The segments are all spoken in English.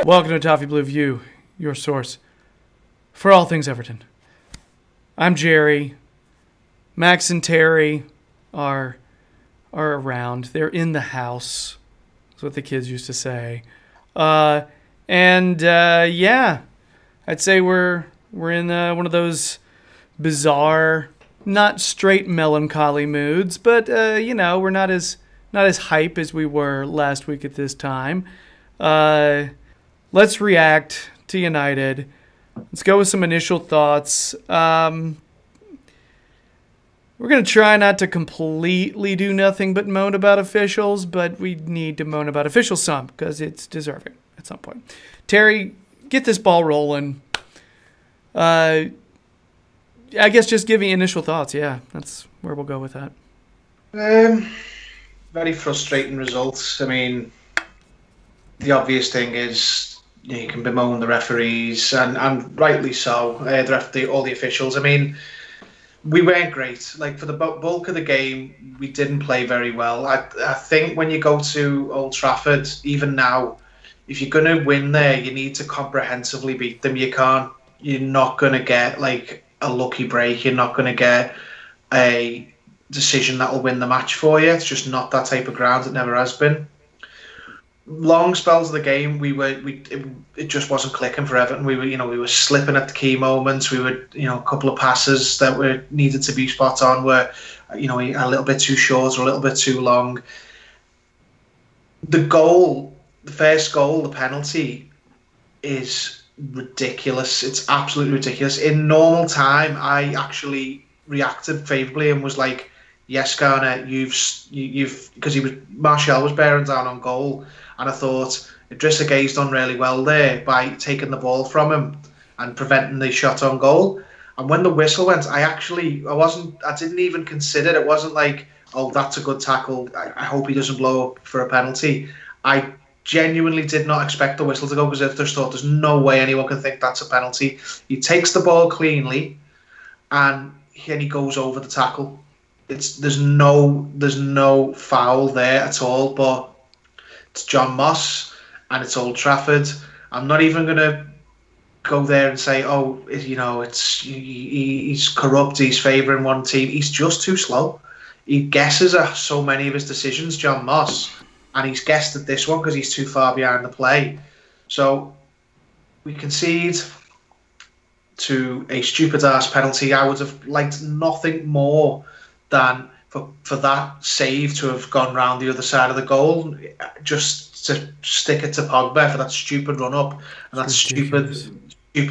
Welcome to Toffee Blue View, your source for all things Everton. I'm Gerry. Max and Terry are around. They're in the house. That's what the kids used to say. Yeah, I'd say we're in one of those bizarre, not straight melancholy moods, but we're not as hype as we were last week at this time. Let's react to United. Let's go with some initial thoughts. We're going to try not to completely do nothing but moan about officials, but we need to moan about officials some because it's deserving at some point. Terry, get this ball rolling. I guess just give me initial thoughts. Yeah, that's where we'll go with that. Very frustrating results. I mean, the obvious thing is you can bemoan the referees, and rightly so. All the officials. I mean, we weren't great. Like, for the bulk of the game, we didn't play very well. I think when you go to Old Trafford, even now, if you're going to win there, you need to comprehensively beat them. You're not going to get like a lucky break. You're not going to get a decision that will win the match for you. It's just not that type of ground. It never has been. Long spells of the game, it just wasn't clicking for Everton. We were slipping at the key moments. We were, a couple of passes that were needed to be spot on were, a little bit too short or a little bit too long. The first goal, the penalty, is ridiculous. It's absolutely ridiculous. In normal time, I actually reacted favourably and was like, yes, Garner, you've because Martial was bearing down on goal, and I thought Idrissa Gueye's done really well there by taking the ball from him and preventing the shot on goal. And when the whistle went, I didn't even consider it. It wasn't like, oh, that's a good tackle, I hope he doesn't blow up for a penalty. I genuinely did not expect the whistle to go because I just thought there's no way anyone can think that's a penalty. He takes the ball cleanly and he goes over the tackle. There's no foul there at all, but it's John Moss and it's Old Trafford. I'm not even going to go there and say, oh, he's corrupt, he's favouring one team. He's just too slow. He guesses at so many of his decisions, John Moss, and he's guessed at this one because he's too far behind the play. So we concede to a stupid-ass penalty. I would have liked nothing more than for that save to have gone round the other side of the goal, just to stick it to Pogba for that stupid run-up. And that stupid, he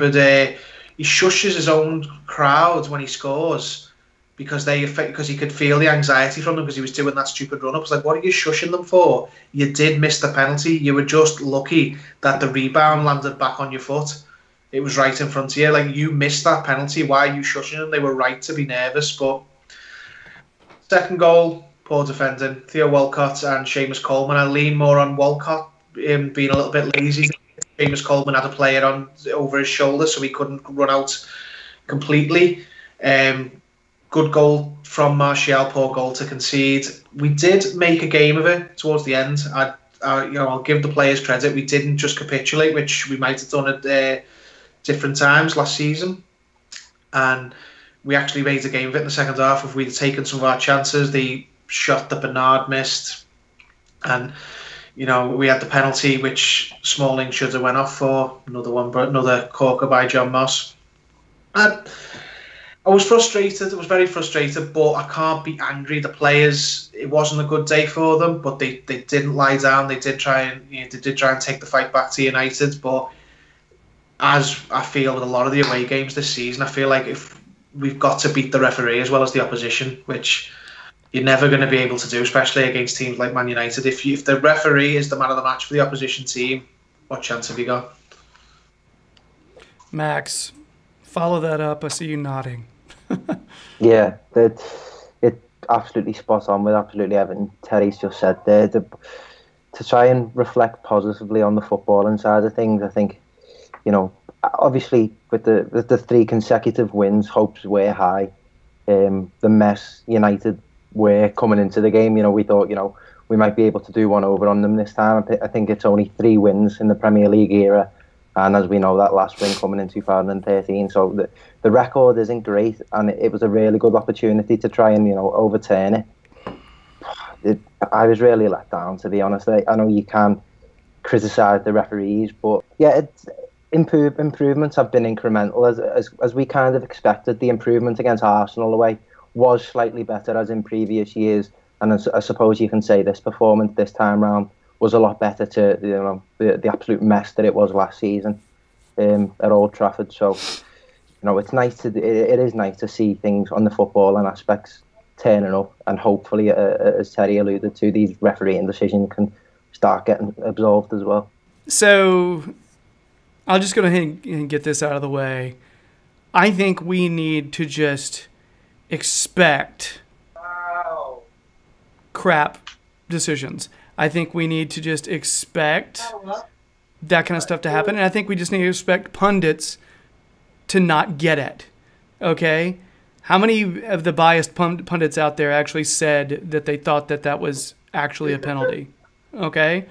shushes his own crowd when he scores because he could feel the anxiety from them because he was doing that stupid run-up. It's like, what are you shushing them for? You did miss the penalty. You were just lucky that the rebound landed back on your foot. It was right in front of you. Like, you missed that penalty. Why are you shushing them? They were right to be nervous, but second goal, poor defending. Theo Walcott and Seamus Coleman. I lean more on Walcott being a little bit lazy. Seamus Coleman had a player over his shoulder, so he couldn't run out completely. Good goal from Martial, poor goal to concede. We did make a game of it towards the end. I'll give the players credit. We didn't just capitulate, which we might have done at different times last season. And we actually made a game of it in the second half. If we'd taken some of our chances, the shot that Bernard missed, and we had the penalty which Smalling should have went off for, another corker by John Moss. And I was frustrated. I was very frustrated, but I can't be angry. The players, it wasn't a good day for them, but they didn't lie down. They did try and take the fight back to United. But as I feel with a lot of the away games this season, I feel like if we've got to beat the referee as well as the opposition, which you're never going to be able to do, especially against teams like Man United. If the referee is the man of the match for the opposition team, what chance have you got? Max, follow that up. I see you nodding. Yeah, it absolutely spot on with absolutely everything Terry's just said there. To try and reflect positively on the footballing side of things, I think, obviously with the 3 consecutive wins, hopes were high. The mess United were coming into the game. We thought, we might be able to do one over on them this time. I think it's only 3 wins in the Premier League era, and as we know, that last win coming in 2013. So the record isn't great, and it was a really good opportunity to try and overturn it. I was really let down, to be honest. I know you can criticise the referees, but yeah, improvements have been incremental, as we kind of expected. The improvement against Arsenal away was slightly better as in previous years, and I suppose you can say this performance this time round was a lot better to the absolute mess that it was last season at Old Trafford. So it's nice it is nice to see things on the football and aspects turning up, and hopefully, as Terry alluded to, these refereeing decisions can start getting absolved as well. So I'll just go ahead and get this out of the way. I think we need to just expect crap decisions. I think we need to just expect that kind of stuff to happen. And I think we just need to expect pundits to not get it. Okay? How many of the biased pundits out there actually said that they thought that was actually a penalty? Okay?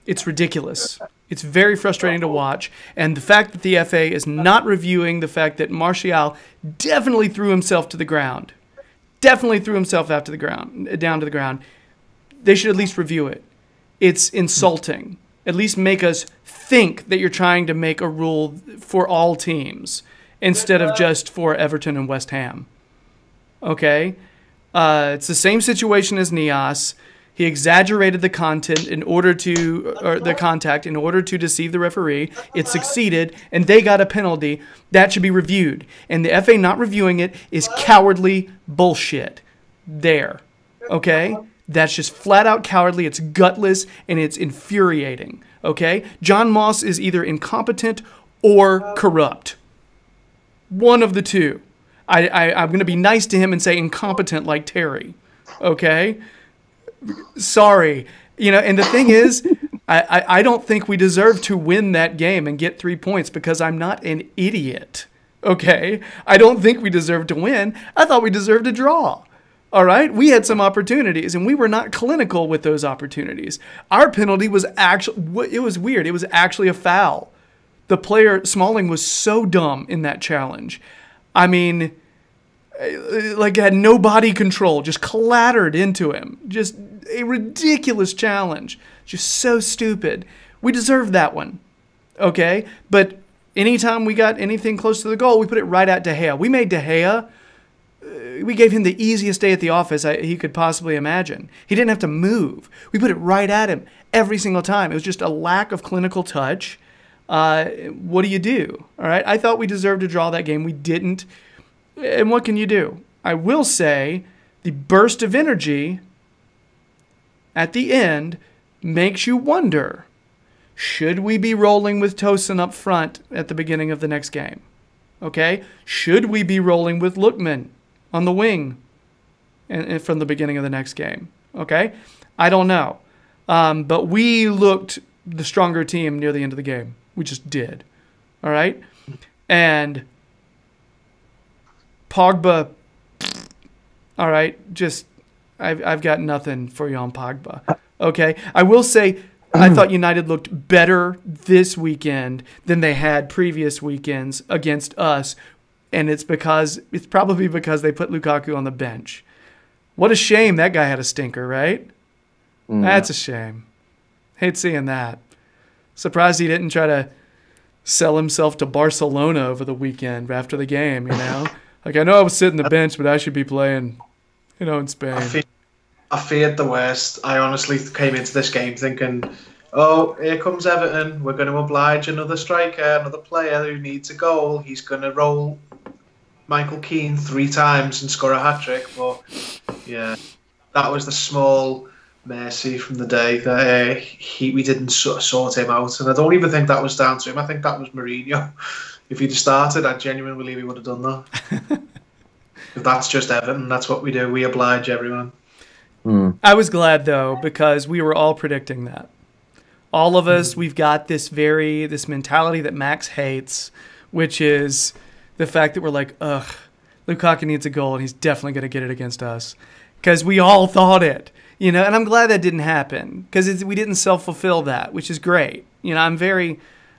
It's ridiculous. It's very frustrating to watch. And the fact that the FA is not reviewing the fact that Martial definitely threw himself to the ground. Definitely threw himself down to the ground. They should at least review it. It's insulting. At least make us think that you're trying to make a rule for all teams instead of just for Everton and West Ham. Okay? It's the same situation as Nias. He exaggerated the contact in order to deceive the referee. It succeeded, and they got a penalty. That should be reviewed. And the FA not reviewing it is cowardly bullshit. There. Okay? That's just flat out cowardly. It's gutless, and it's infuriating. Okay? John Moss is either incompetent or corrupt. One of the two. I'm going to be nice to him and say incompetent like Terry. Okay? Sorry. And the thing is, I don't think we deserve to win that game and get 3 points because I'm not an idiot. Okay? I don't think we deserve to win. I thought we deserved a draw. All right? We had some opportunities, and we were not clinical with those opportunities. Our penalty was it was weird. It was actually a foul. The player, Smalling, was so dumb in that challenge. I mean, like, had no body control, just clattered into him. Just a ridiculous challenge. Just so stupid. We deserved that one. Okay? But anytime we got anything close to the goal, we put it right at De Gea. We made De Gea, we gave him the easiest day at the office he could possibly imagine. He didn't have to move. We put it right at him every single time. It was just a lack of clinical touch. What do you do? All right? I thought we deserved to draw that game. We didn't. And what can you do? I will say the burst of energy at the end makes you wonder, should we be rolling with Tosin up front at the beginning of the next game? Okay? Should we be rolling with Lookman on the wing and from the beginning of the next game? Okay? I don't know. But we looked the stronger team near the end of the game. We just did. All right? And Pogba, all right, just I've got nothing for you on Pogba. Okay? I will say I thought United looked better this weekend than they had previous weekends against us, and it's probably because they put Lukaku on the bench. What a shame that guy had a stinker, right? That's a shame. Hate seeing that. Surprised he didn't try to sell himself to Barcelona over the weekend after the game, Like, I know I was sitting the bench, but I should be playing, in Spain. I feared the worst. I honestly came into this game thinking, oh, here comes Everton. We're going to oblige another striker, another player who needs a goal. He's going to roll Michael Keane 3 times and score a hat-trick. But, yeah, that was the small mercy from the day that we didn't sort him out. And I don't even think that was down to him. I think that was Mourinho. If he'd started, I genuinely believe he would have done that. If that's just Everton, that's what we do. We oblige everyone. I was glad, though, because we were all predicting that. All of us, we've got this mentality that Max hates, which is the fact that we're like, ugh, Lukaku needs a goal, and he's definitely going to get it against us. because we all thought it, and I'm glad that didn't happen because we didn't self-fulfill that, which is great. I'm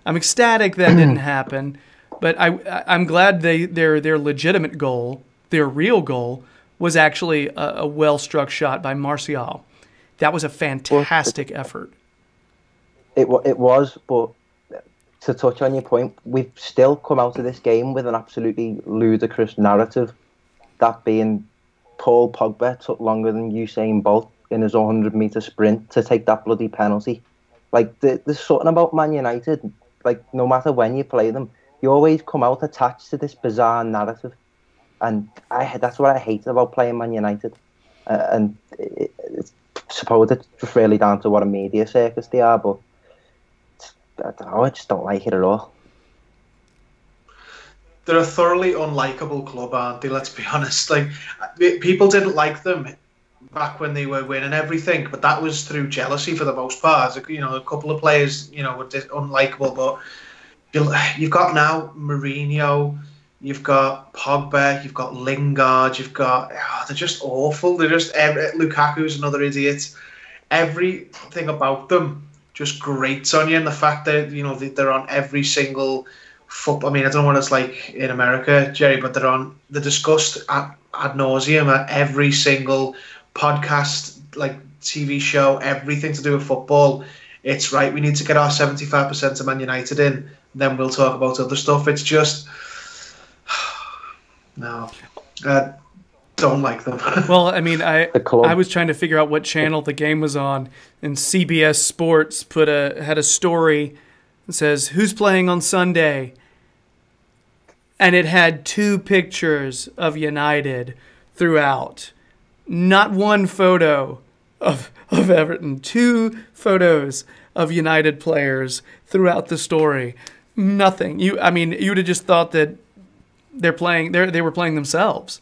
ecstatic that didn't happen, but I'm glad their legitimate goal, their real goal, was actually a well-struck shot by Martial. That was a fantastic effort. It was, but to touch on your point, we've still come out of this game with an absolutely ludicrous narrative. That being Paul Pogba took longer than Usain Bolt in his 100-metre sprint to take that bloody penalty. Like, there's something about Man United, like, no matter when you play them, you always come out attached to this bizarre narrative. And that's what I hate about playing Man United. And it's suppose it's just really down to what a media circus they are, but I don't know, I just don't like it at all. They're a thoroughly unlikable club, aren't they? Let's be honest. Like, people didn't like them back when they were winning everything, but that was through jealousy for the most part. A couple of players, were unlikable, but you've got now Mourinho, you've got Pogba, you've got Lingard, they're just awful. They're just Lukaku's another idiot. Everything about them just grates on you, and the fact that they're on every single football. I mean, I don't know what it's like in America, Gerry, but they're discussed ad nauseum at every single podcast, like TV show, everything to do with football. It's right. We need to get our 75% of Man United in, then we'll talk about other stuff. It's just no. Don't like them. Well, I mean, I was trying to figure out what channel the game was on, and CBS Sports had a story that says, "Who's playing on Sunday?" And it had 2 pictures of United throughout. Not one photo of Everton. 2 photos of United players throughout the story. Nothing. You'd have just thought that they were playing themselves.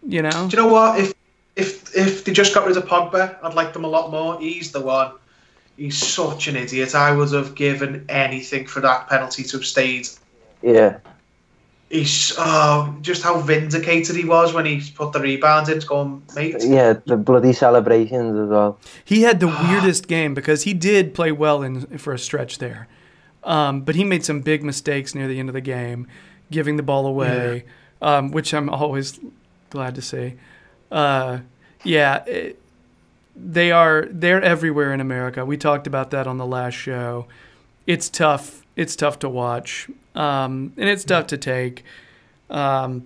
Do you know what? If they just got rid of Pogba, I'd like them a lot more. He's the one. He's such an idiot. I would have given anything for that penalty to have stayed. Yeah. He's just how vindicated he was when he put the rebound in, going, mate. Yeah, the bloody celebrations as well. He had the weirdest game because he did play well for a stretch there, but he made some big mistakes near the end of the game, giving the ball away, which I'm always glad to see. They're everywhere in America. We talked about that on the last show. It's tough. It's tough to watch, and it's tough to take. But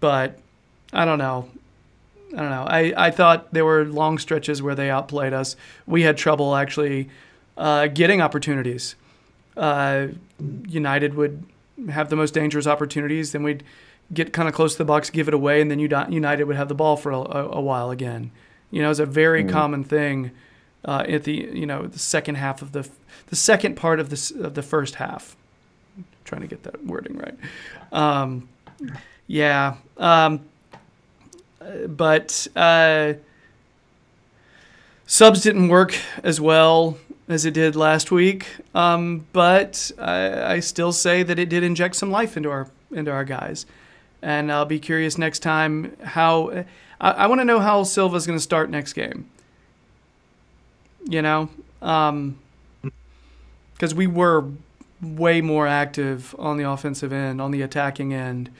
I don't know. I thought there were long stretches where they outplayed us. We had trouble actually getting opportunities. United would have the most dangerous opportunities, then we'd get kind of close to the box, give it away, and then United would have the ball for a while again. It's a very common thing at the second half of the second part of the first half. I'm trying to get that wording right. But subs didn't work as well as it did last week. But I still say that it did inject some life into our guys. And I'll be curious next time how I want to know how Silva's going to start next game. Because we were way more active on the offensive end, on the attacking end.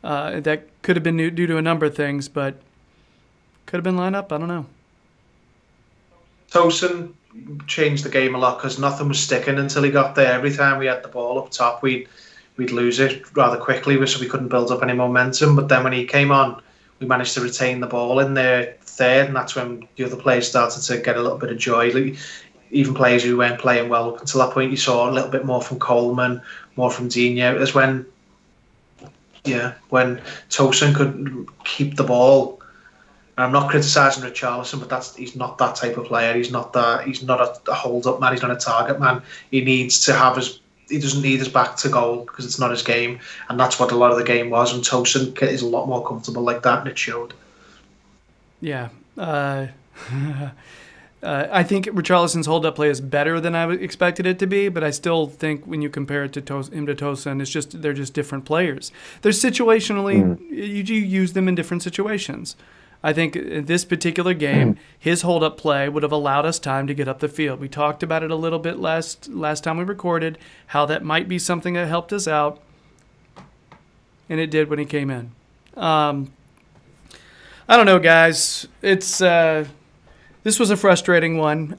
That could have been due to a number of things, but could have been lineup. I don't know. Tosin changed the game a lot because nothing was sticking until he got there. Every time we had the ball up top, we'd lose it rather quickly, so we couldn't build up any momentum. But then when he came on, we managed to retain the ball in there third, and that's when the other players started to get a little bit of joy. Like, even players who weren't playing well up until that point, you saw a little bit more from Coleman, more from Dino. It was when Tosin could keep the ball. And I'm not criticising Richarlison, but he's not that type of player. He's not a hold-up man. He's not a target man. He needs to have he doesn't need his back to goal because it's not his game, and that's what a lot of the game was. And Tosin is a lot more comfortable like that, and it showed. Yeah. I think Richarlison's hold-up play is better than I expected it to be, but I still think when you compare it to him to Tosin, they're just different players. They're situationally, you use them in different situations. I think in this particular game, his hold-up play would have allowed us time to get up the field. We talked about it a little bit last time we recorded, how that might be something that helped us out, and it did when he came in. I don't know, guys. It's this was a frustrating one.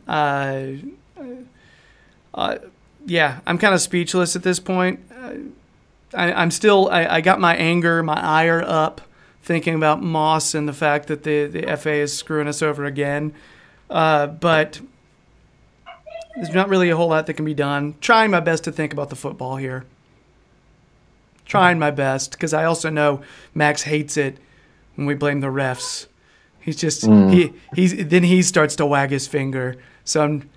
Yeah, I'm kind of speechless at this point. I got my anger, my ire up, thinking about Moss and the fact that the FA is screwing us over again. But there's not really a whole lot that can be done. Trying my best to think about the football here. Trying my best, because I also know Max hates it when we blame the refs. He's just he starts to wag his finger. So I'm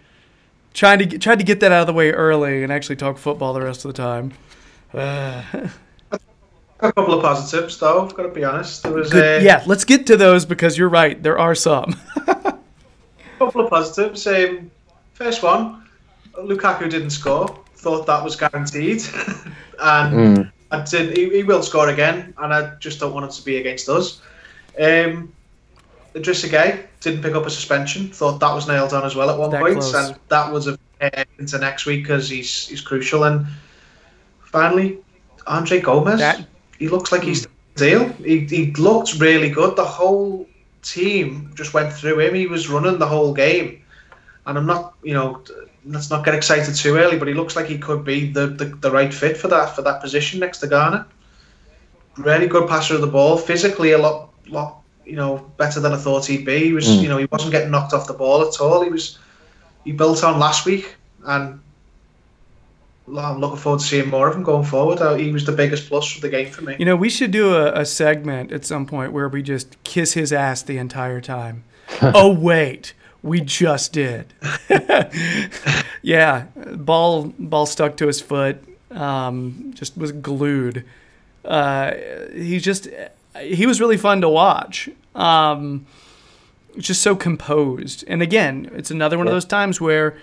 tried to get that out of the way early and actually talk football the rest of the time. A couple of positives, though. I've got to be honest. There was yeah, let's get to those because you're right. There are some. A couple of positives. First one, Lukaku didn't score. Thought that was guaranteed, and he will score again. And I just don't want it to be against us. Idrissa Gueye didn't pick up a suspension. Thought that was nailed on as well at one point, close. And that was into next week because he's crucial. And finally, Andre Gomez. He looks like he's the deal. He looked really good. The whole team just went through him. He was running the whole game. And I'm not, let's not get excited too early, but he looks like he could be the right fit for that position next to Garner. Really good passer of the ball. Physically a lot better than I thought he'd be. He was, he wasn't getting knocked off the ball at all. He built on last week, and I'm looking forward to seeing more of him going forward. He was the biggest plus for the game for me. We should do a segment at some point where we just kiss his ass the entire time. Oh, wait. We just did. Yeah. Ball stuck to his foot. Just was glued. He was really fun to watch. Just so composed. And again, it's another one of those times where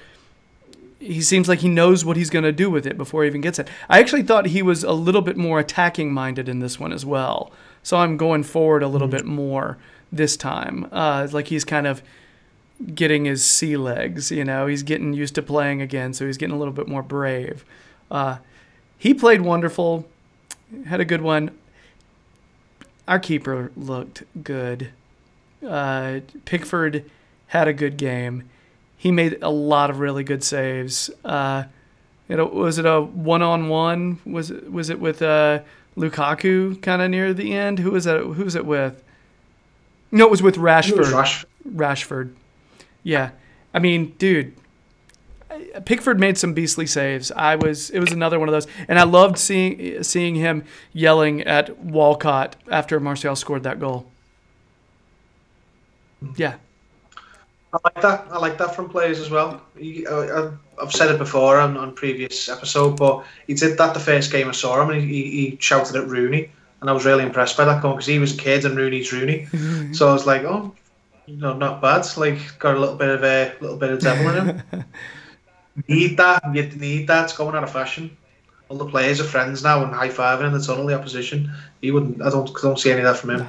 he seems like he knows what he's going to do with it before he even gets it. I actually thought he was a little bit more attacking minded in this one as well. So I'm going forward a little bit more this time. Like he's kind of getting his sea legs, he's getting used to playing again. So he's getting a little bit more brave. He played wonderful, had a good one. Our keeper looked good. Pickford had a good game. He made a lot of really good saves. Was it a one-on-one? Was it with Lukaku kind of near the end? Who was that? Who was it with? No, it was with Rashford. Rashford. Yeah. I mean, dude, Pickford made some beastly saves. It was another one of those. And I loved seeing him yelling at Walcott after Martial scored that goal. Yeah. I like that from players as well. I've said it before on previous episode, but he did that the first game I saw him, and he shouted at Rooney, and I was really impressed by that goal because he was a kid and Rooney's Rooney. So I was like, oh, not bad. Like got a little bit of devil in him. You need that. It's going out of fashion. All the players are friends now and high-fiving in the tunnel, the opposition. He wouldn't. I don't see any of that from him.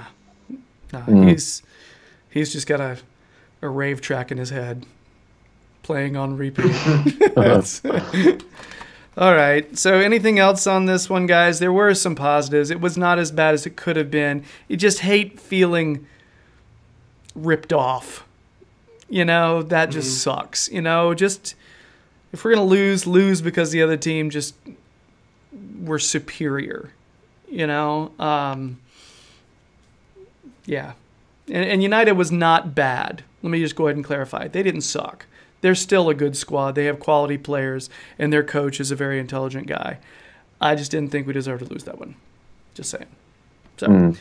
No, he's just got a rave track in his head, playing on repeat. All right. So anything else on this one, guys? There were some positives. It was not as bad as it could have been. You just hate feeling ripped off. That just sucks. Just if we're going to lose because the other team just were superior. Yeah. And United was not bad. Let me just go ahead and clarify. They didn't suck. They're still a good squad. They have quality players, and their coach is a very intelligent guy. I just didn't think we deserved to lose that one. Just saying. So,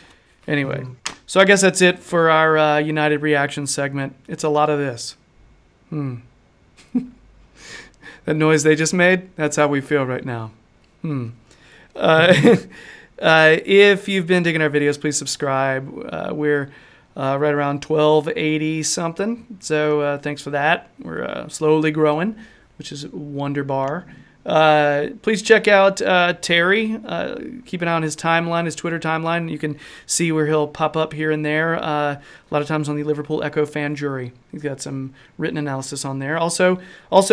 anyway. So I guess that's it for our United reaction segment. It's a lot of this. That noise they just made, that's how we feel right now. If you've been digging our videos, please subscribe. We're right around 1280 something. So thanks for that. We're slowly growing, which is wonderbar. Please check out Terry. Keep an eye on his timeline, his Twitter timeline. You can see where he'll pop up here and there. A lot of times on the Liverpool Echo fan jury. He's got some written analysis on there. Also,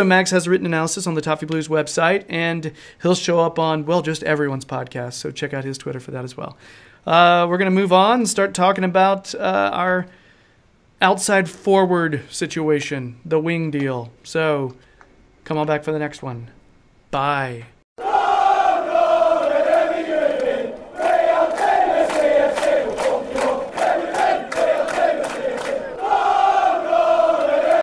Max has written analysis on the Toffee Blues website, and he'll show up on, well, just everyone's podcast. So check out his Twitter for that as well. We're going to move on and start talking about our outside forward situation, the wing deal. So come on back for the next one. Bye.